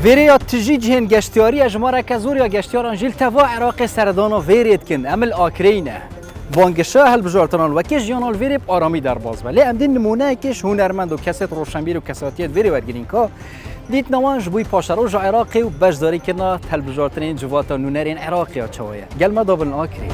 ویریا تجی جهن گشتیاری اجمارا که زوریا گشتیاران جیل توا عراق سردانا ویرید کن عمل آکرینه وانگشا هل بجارتنان و کش جانال ویرب آرامی در باز ولی ام دین نمونه کش هنرمند و کسات روشنبیر و کساتیت ویری ورگیرین که دیت نوانج بوی پاشروج عراقی و بجداری کنا تل بجارتنین جواتا نونرین عراقی ها چوایه گل ما دابلن آکری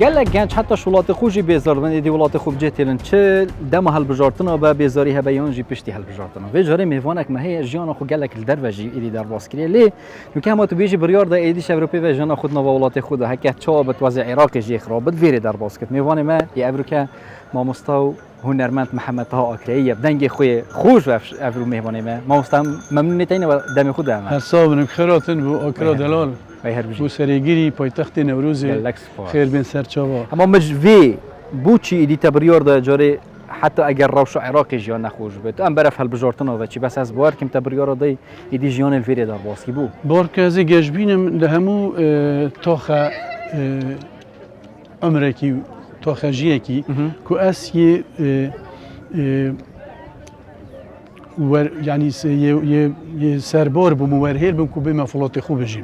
گله گنج حتی شولات خوشی بیزار من دی ولات خوب جتیلن چه دم هل بجارتنا با بیزاری هبیان جی پشتی هل بجارتنا و جاری میوانک مهی جیان خو گله کل دروجی ایدی در باسکری لی نکه ما تو بیجی بریار دا ایدیش اروپی و جان خودنا با ولات خود هک چابت وضع عراق جی خرابت ویری در باسکت میوان ما ی ابروکه ما مستو هنرمند محمد طه آکری بدنگ خوی خوش و ابرو میوان ما مستم ممنونیتین و دم خود هم هر صابر خیراتن و آکرا دلال بو سریگیری پایتخت نوروز خیر بین سرچاوا اما مجوی بو چی ایدی تبریار دا جاری حتی اگر روش عراقی جیان نخوش بید ام برف هل بجارتنا و چی بس از بار کم تبریار دای ایدی جیان الفیری در باسکی بو بار که از گشبینم ده همو تاخ امریکی تاخ جیکی که اسی يعني سربار بمورهير بمكو بما فلاتي خو بجيم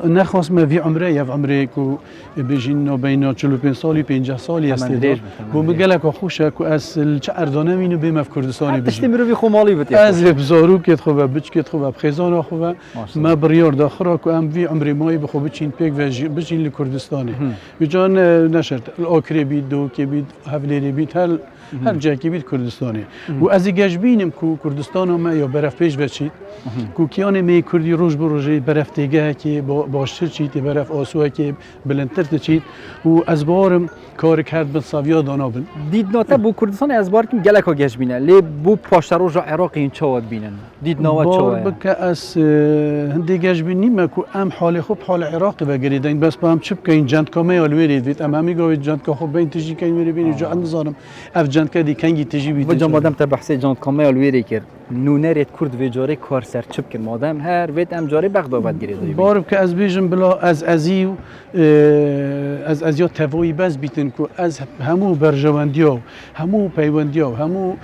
نخواست ما في عمره يا في عمره كو بجين بين 45 سالي 50 سالي استعداد بمقلك خوشه كو اس الشعردانه مينو بما في كردستان بجيم تشتمرو في خمالي بتي از بزارو كيت خو بچ كيت خو بخزان خو ما بريار داخرا كو ام في عمره ماي بخو بچين بيك بجين لكردستان بجان نشرت الاكري بيد دو كي بيد حفلي بيد هر جایی که بید کردستانه و از اینجاش بینیم که کردستان ما یا برف پیش بچید که کیان می کردی روز به روز برف تیگه که باشتر چید برف آسوه که بلندتر چید و از بارم کار کرد به سویا دانابن دید ناته بو کردستان از بار کم گلک ها گشت بینه لی بو پاشتروج عراقی این چواد بینن دید نوات چواد بار بکه از هندی گشت بینیم که ام حال خوب حال عراقی بگریدن بس با هم چپ که این جند کامه الویرید وید ام همی گوید جند که خوب بین تجی که میری بینی جا نزارم اف جند که دی کنگی تجی بید وجا مادم تا بحث جند کامه الویری کرد نونرت کرد و جاری کار سر چپ که مادم هر وید ام جاری بغداد گریده بار که از بیشم بلا از ازیو از ازیا توایی بس بیتن که از همو برجواندیو همو پیوندیو همو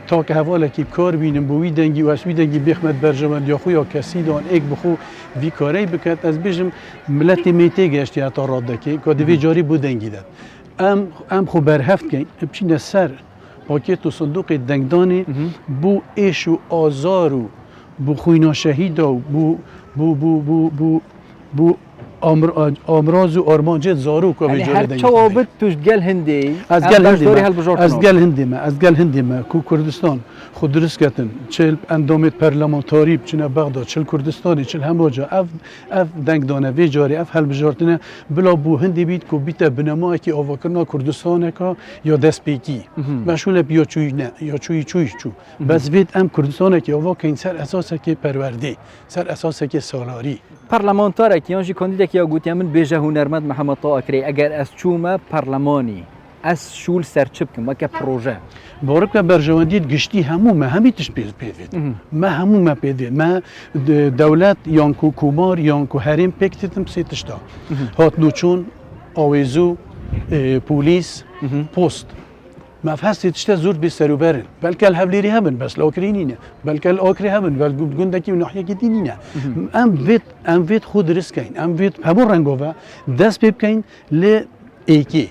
تا که حواله که کار بینم بوی دنگی و اسوی دنگی بخمت برجواندیو خویا کسی دان ایک بخو وی کاری بکرد از بیشم ملت میته گشتی حتی راده که دوی جاری بو دنگی داد ام خو برهفت که بچین سر پاکت و صندوق دنگدانی بو ایش و آزار و بو خوینا شهید و بو امراض و آرمانجت زارو که یعنی هر چوابت توش گل هندی از گل هندی ما کو کردستان خود درست کردن چل اندامت پارلمانتاری بچینه بغداد چل کردستانی چل همه جا اف دنگدانه وی جاری اف حل بجارتنه بلا بو هندی بید که بیت بنما کی آواکرنا کردستان که یا دست پیکی مشغول بیا چوی نه یا چوی چو بس بید ام کردستان که آواکین سر اساس که پروردی سر اساس که سالاری پارلمانتاره که یانجی کاندید یا گویی من بیشه هنرمند محمد طه آکری اگر از چومه پارلمانی از شول سرچپ کم و که پروژه بارک که برجواندید گشتی همو ما همیتش پید ما همو ما پید ما دولت یانکو کومار یانکو هریم پکتیتم سیتشتا هات نوچون آویزو پولیس پست ما فهست تشتا زور بسروبرن بلکه الحبلیری همن بس الآکرینینه بلکه الآکری همن بل گندکی و ناحیه دینینه ام وید خود رسکین ام وید همون رنگوه دست بکین ل ایکی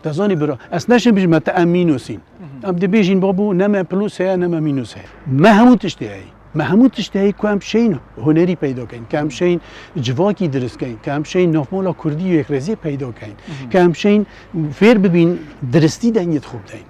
تزانی برا اصلاش بیش مت امینوسین ام دی بیشین بابو نم پلوس هیا نم مینوس هیا ما همون تشتهی که هم شین هنری پیدا کن که هم شین جواکی درست کن که هم شین نافمالا کردی و اخرازی پیدا کن که هم شین فیر ببین درستی دنیت خوب دین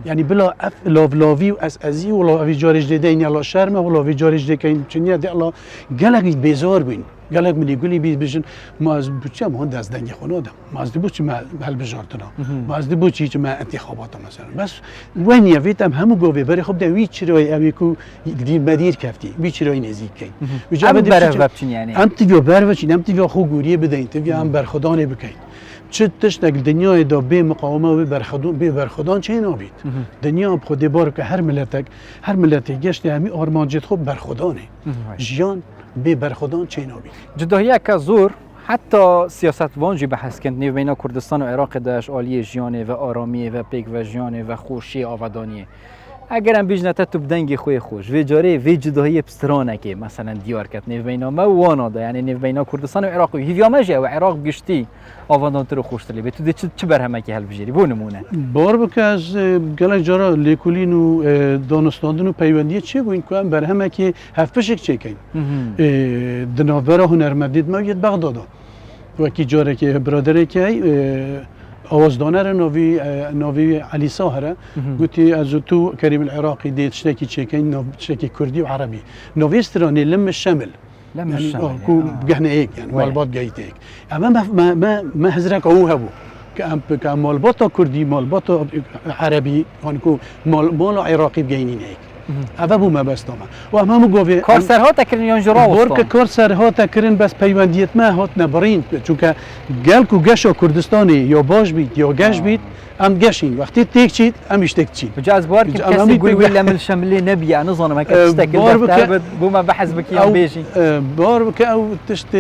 یعنی بلا اف لاوی و ازی و لاوی جارج دیدین یا شرم و لاوی جارج دیدین چنیا دی الله گلک بیزار بین گلک منی گلی بیشن ما از بچه ما هند از دنگ خونادم ما از دیبوچ ما هل بجارتنا ما از دیبوچی که ما انتخابات مثلا بس وینیا ویتم همو گوی بری خب دوی چرای امیکو دی مدیر کفتی وی چرای نزدیک کن ام برف بچین یعنی ام تیو برفچین ام تیو خو گوریه بدین تیو ام برخدانه بکین چه تشتک دنیای دا به مقاومه و برخدان چه نابید دنیا خود بار که هر ملت گشت همی آرمانجت خوب برخدانه جیان به برخدان چه نابید جداهیه که زور حتی سیاست وانجی بحث کند نیو بین کردستان و عراق داش عالی جیانه و آرامیه و پیک و جیانه و خوشی آودانیه اگر ام بیج نتا تو بدنگی خوی خوش وی جاری وی جدایی بسترانه که مثلا دیار کت نیو بینا ما وانا دا یعنی نیو بینا کردستان و عراق هیویا ماجه و عراق گشتی آوادان تو خوشتلی به تو چه برهمه که هل بجری بو نمونه بار بک از گله جارا لیکولین و دانستاندن و پیوندی چه بو این که ام برهمه که هفت پشک چه کن دنابرا هنرمندید ما یه بغداد و کی جاره که برادری که آوازدانه ناوی علی ساهره گویی از تو کریم العراقی دید شتکی چکین شتکی کردی و عربی ناوی استرانی لم الشمل يعني كو بقحنا هيك يعني مالبات جايت هيك اما ما هزرك هو هبو كان مالباتا كردي مالباتا عربي هنكو مال عراقي بجايين هيك ابو ما بس طبعا وما مقوفي كورسر ها تكرن ينجرا بورك كورسر ها تكرن بس پیوندیت ما هات نبرین چونکه گل کو گشا کردستانی یا باش بید یا گش بید ام گشین وقتی تیک چید ام اشتک چید بجاز بار که کسی گوی ولی من شملی نبی انا ظنم هک تستکل دفتر بو ما بحث بکی بیشی بار بك او تشت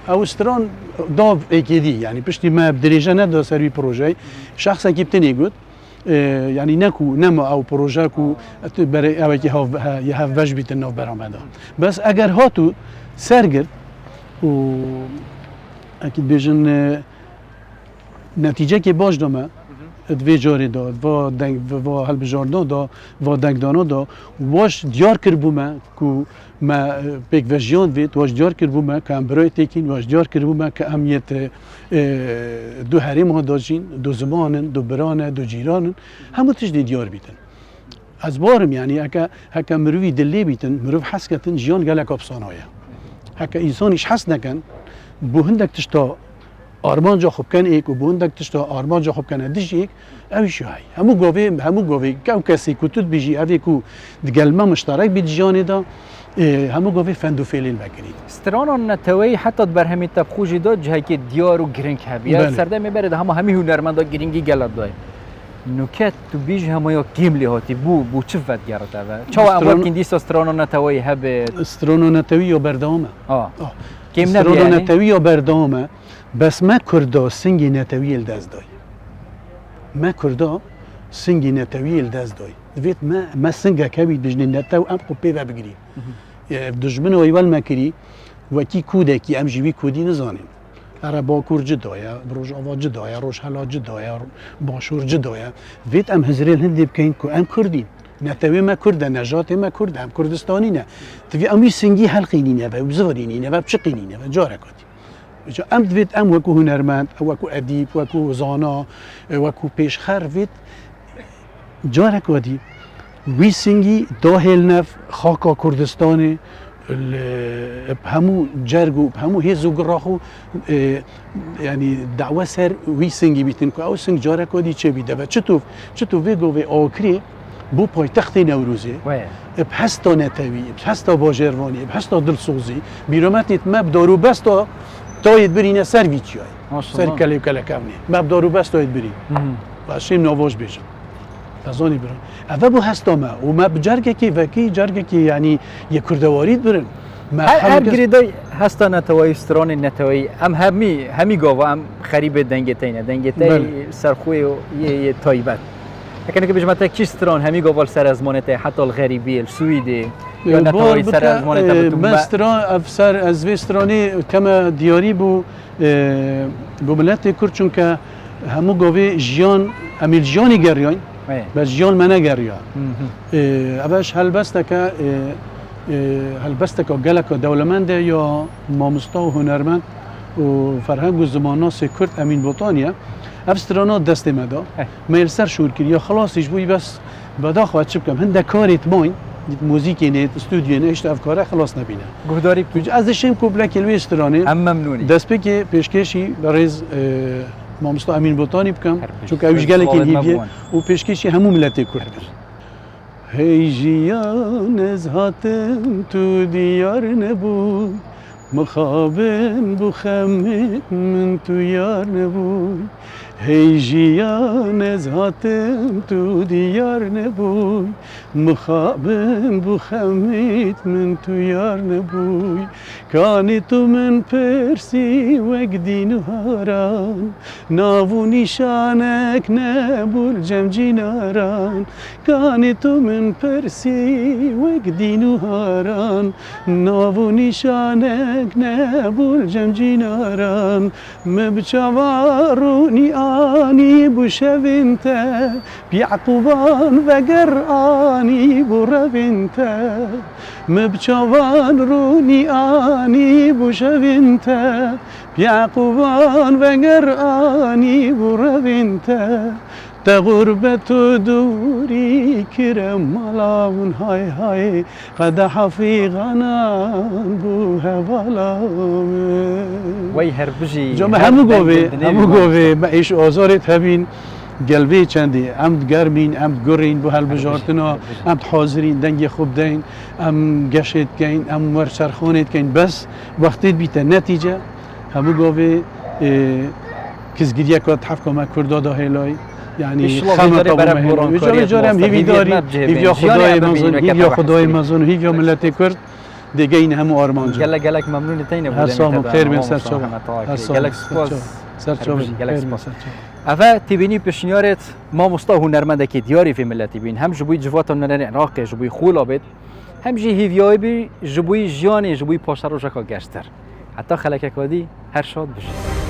او استران داف اكيدي يعني بشتي ما بدريجه ندا سيرفي بروجي شخص كيبتني قلت يعني نكو نما او بروجاكو بري او كي هاف باش بيت النوف برامدا بس اگر هاتو سرقت و اكيد بيجن نتيجه كي باش دوما دوی جاری داد و هل بجاردن دا و دنگدانا دا واش دیار کر بومه کو ما پیک وجیان وید واش دیار کر بومه که ام برای تکین واش دیار کر بومه که ام یت دو حریم ها داشین دو زمانن دو برانه دو جیرانن همه تش دیار بیتن از بارم یعنی هکا مروی دلی بیتن مروف حس کتن جیان گلک افسانه‌ایه هکا انسانیش حس نکن بو هندک تشتا آرمان جا خوب کن ایک و بوندک تشتا آرمان جا خوب کن دیش ایک اویشو های همو گاوی که کسی کتود بیجی اوی کو دگلمه مشترک بید جانی دا همو گاوی فندو فیلین بکرید استرانان نتوی حتی برهمی تبخوشی داد جایی که دیار و گرنگ هبیه سرده میبرد همه هنرمند ها گرنگی گلد دای نکات تو بیج همه یا کیم لیهاتی بو چه فت گرده و چه امور کندیست استرانان نتوی هبه استرانان نتوی یا بردامه کیم نبی استرانان نتوی یا بردامه بس ما کردا سنگی نتویل دست دای ما کردا سنگی نتویل دست دای دوید ما سنگا کبید بجنی نتو ام خو پیدا بگیریم دجمن ویوال مکری وکی کوده کی ام جیوی کودی نزانیم اره باکور جدایا روش آوا جدایا روش حلا جدایا باشور جدایا وید ام هزریل هندی بکین کو ام کردیم نتوی ما کرده نجات ما کرده ام کردستانی نه دوی امی سنگی حلقینی نه و بزارینی نه و بچقینی نه و جارکاتی ام دوید ام وکو هنرمند وکو ادیب وکو زانا وکو پیشخر وید جارک ودی وی سنگی داهل نف خاکا کردستان بهمو جرگو بهمو هیزو گراخو یعنی دعوه سر وی سنگی بیتن که او سنگ جارک ودی چه بیده و چطور ویگو و آکری بو پایتخت نوروزی بحستا نتوی بحستا باجروانی بحستا دلسوزی بیرامتنیت مبدارو بستا تاید برینه سر ویچی های سر کلی و کلی کمنی مبدارو بس تاید برین باشیم نواش بیشم تزانی برن اوه بو هستا ما و ما بجرگه که وکی جرگه که یعنی یه کردوارید برن هر گریدای هستا نتوی استران نتوی ام همی گاوا ام خریب دنگه تینه دنگه تای سرخوی و یه تایبت اکنه که بجمع تک چی استران همی گاوال سر از مانته حتی الغریبی السویدی یا نتوی سر از مانته بتون مستران افسر از وسترانی کما دیاری بو ملت کرد چون که همو گاوی جیان امیل جیانی گریان بس جیان منه گریان اوش هلبسته که گلک دولمند یا مامستا و هنرمند و فرهنگ و زماناس کرد امین بوتانیه افسترانا دست مدا میل سر شور کرد یا خلاصش بوی بس بدا خواهد چه بکم هنده کاریت ماین موزیکی نیت استودیو نیشت افکاره خلاص نبینه گهداری ازشیم کوبله کلوی استرانه هم ممنونی دست پی پیشکشی برایز مامستا امین بوتانی بکم چون که اوش گلکی هیویه و پیشکشی همو ملتی کرد هی جیان از هاتم تو دیار نبود مخابن بو خمت من تو یار نبود هی جیان از هاتم تو دیار نبوی مخابم بو خمیت من تو یار نبوی کانی تو من پرسی وگ دین و هاران ناو نیشانک نبول جم جیناران کانی تو من پرسی وگ دین و هاران ناو نیشانک نبول جم جیناران مبچوارونی آنی بشوینت بیعقوبان وگر آنی بروینت مبچوان رونی آنی بشوینت بیعقوبان وگر آنی بروینت تغربت دوری کرم ملاون های های قد حفیغانان بو هوالامه وی هر بجی جامعه همو گوه ما ایش آزارت هبین قلبی چندی ام گرمین ام گرین بو هل بجارتنا ام حاضرین دنگ خوب دین ام گشت کین ام ورسرخونت کین بس وقتی بیت نتیجه همو گوه کس گریه کات حفظ ما کردا دا هلای یعنی خامه قبول جاری جاری هم هیوی داری هیویا خدای مزون هیویا خدای مزون هیویا ملت کرد دیگه این همو آرمان جا گلک ممنون تینه هر سام خیر من سر چاو گلک سپاس سر چاو گلک سپاس افا تبینی پیشنیارت ما مستا هنرمنده که دیاری فی ملتی بین هم جبوی جوات هنر عراق جبوی خولا بید هم جی هیویای بی جبوی جیانی جبوی پاشر و جکا گشتر حتی خلک کادی هر شاد بشه